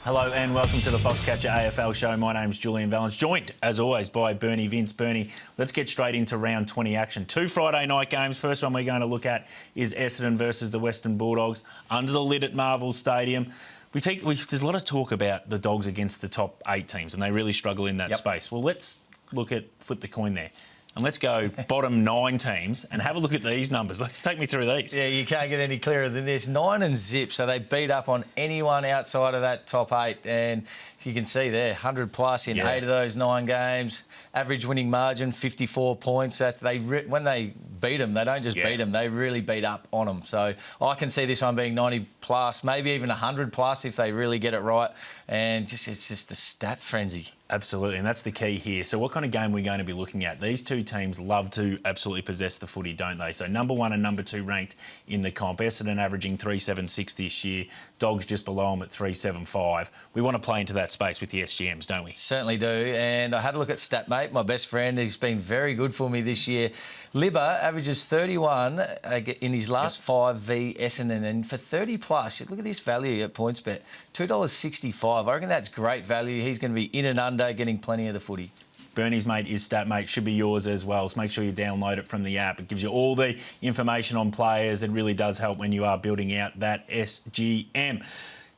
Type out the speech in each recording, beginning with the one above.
Hello and welcome to the Foxcatcher AFL show. My name's Julian Vallance, joined as always by Bernie Vince. Bernie, let's get straight into round 20 action. Two Friday night games. First one we're going to look at is Essendon versus the Western Bulldogs under the lid at Marvel Stadium. There's a lot of talk about the Dogs against the top 8 teams, and they really struggle in that space. Well, let's flip the coin there. And let's go bottom 9 teams and have a look at these numbers. Let's take me through these. Yeah, you can't get any clearer than this. 9 and zip, so they beat up on anyone outside of that top 8. And you can see there, 100 plus in 8 of those 9 games. Average winning margin, 54 points. When they beat them, they don't just beat them, they really beat up on them. So I can see this one being 90 plus, maybe even 100 plus if they really get it right. And it's just a stat frenzy. Absolutely, and that's the key here. So what kind of game are we going to be looking at? These two teams love to absolutely possess the footy, don't they? So number 1 and number 2 ranked in the comp. Essendon averaging 3.76 this year. Dogs just below them at 3.75. We want to play into that space with the SGMs, don't we? Certainly do. And I had a look at StatMate, my best friend. He's been very good for me this year. Libba averages 31 in his last 5 v Essendon. And for 30 plus, look at this value at PointsBet, $2.65. I reckon that's great value. He's going to be in and under, getting plenty of the footy. Bernie's mate is StatMate, should be yours as well. So make sure you download it from the app. It gives you all the information on players. It really does help when you are building out that SGM.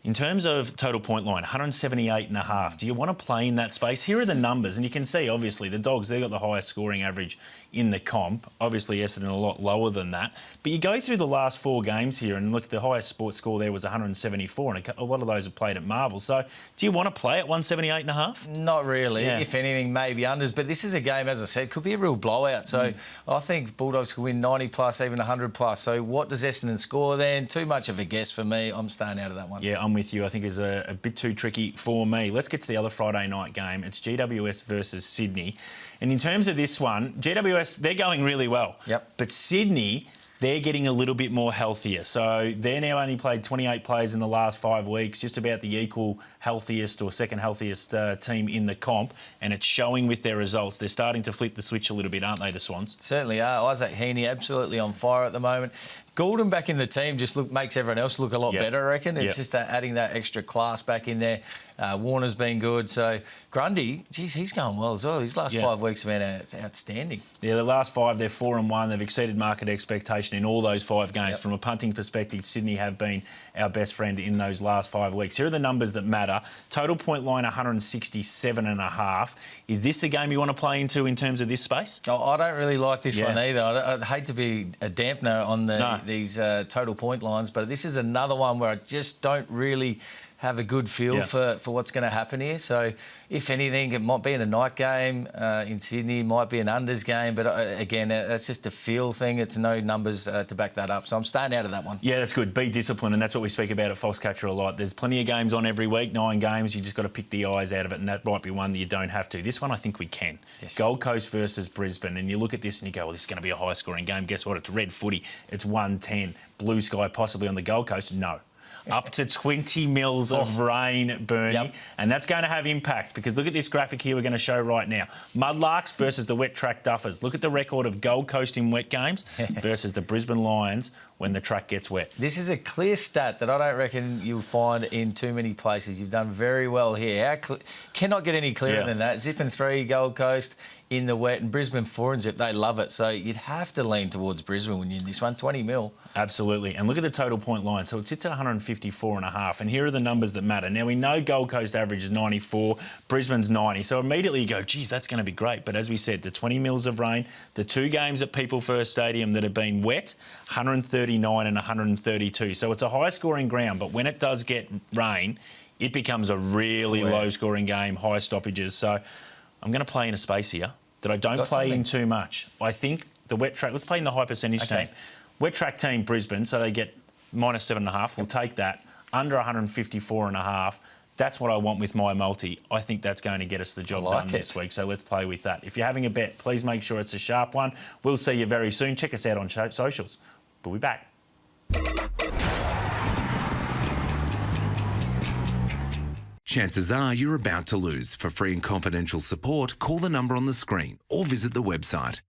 In terms of total point line, 178.5. Do you want to play in that space? Here are the numbers, and you can see, obviously, the Dogs, they've got the highest scoring average in the comp. Obviously, Essendon a lot lower than that. But you go through the last 4 games here, and look, the highest sports score there was 174, and a lot of those have played at Marvel. So do you want to play at 178.5? Not really. Yeah. If anything, maybe unders. But this is a game, as I said, could be a real blowout. So I think Bulldogs could win 90 plus, even 100 plus. So what does Essendon score then? Too much of a guess for me. I'm staying out of that one. Yeah, I'm with you. I think it's a bit too tricky for me. Let's get to the other Friday night game. It's GWS versus Sydney. And in terms of this one, GWS, they're going really well. Yep. But Sydney, they're getting a little bit more healthier. So they're now only played 28 players in the last 5 weeks, just about the equal healthiest or second healthiest team in the comp, and it's showing with their results. They're starting to flip the switch a little bit, aren't they, the Swans? Certainly are. Isaac Heaney absolutely on fire at the moment. Goulden back in the team just makes everyone else look a lot better, I reckon. It's just adding that extra class back in there. Warner's been good. So Grundy, geez, he's going well as well. His last 5 weeks have been outstanding. Yeah, the last 5, they're 4-1. They've exceeded market expectation in all those 5 games. From a punting perspective, Sydney have been our best friend in those last 5 weeks. Here are the numbers that matter. Total point line, 167.5. Is this the game you want to play into in terms of this space? Oh, I don't really like this one either. I'd hate to be a dampener on these total point lines, but this is another one where I just don't really have a good feel for what's going to happen here. So, if anything, it might be in a night game in Sydney, might be an unders game, but again, that's just a feel thing. It's no numbers to back that up. So I'm staying out of that one. Yeah, that's good. Be disciplined, and that's what we speak about at Foxcatcher a lot. There's plenty of games on every week, 9 games. You just got to pick the eyes out of it, and that might be one that you don't have to. This one, I think we can. Yes. Gold Coast versus Brisbane, and you look at this and you go, well, this is going to be a high-scoring game. Guess what? It's red footy. It's 110. Blue sky possibly on the Gold Coast. No. Up to 20 mils of rain, Bernie, and that's going to have impact because look at this graphic here we're going to show right now. Mudlarks versus the wet track duffers. Look at the record of Gold Coast in wet games versus the Brisbane Lions when the track gets wet. This is a clear stat that I don't reckon you'll find in too many places. You've done very well here. Cannot get any clearer than that. Zip and 3, Gold Coast in the wet, and Brisbane 4 and zip, they love it. So you'd have to lean towards Brisbane when you're in this one, 20 mil. Absolutely. And look at the total point line. So it sits at 154.5. And here are the numbers that matter. Now, we know Gold Coast average is 94, Brisbane's 90. So immediately you go, geez, that's going to be great. But as we said, the 20 mils of rain, the 2 games at People First Stadium that have been wet, 139 and 132. So it's a high-scoring ground. But when it does get rain, it becomes a really low-scoring game, high stoppages. So I'm going to play in a space here that I don't play in too much. I think the wet track, let's play in the high percentage team. Wet track team, Brisbane, so they get -7.5. We'll take that. Under 154.5. That's what I want with my multi. I think that's going to get us the job done this week, so let's play with that. If you're having a bet, please make sure it's a sharp one. We'll see you very soon. Check us out on socials. We'll be back. Chances are you're about to lose. For free and confidential support, call the number on the screen or visit the website.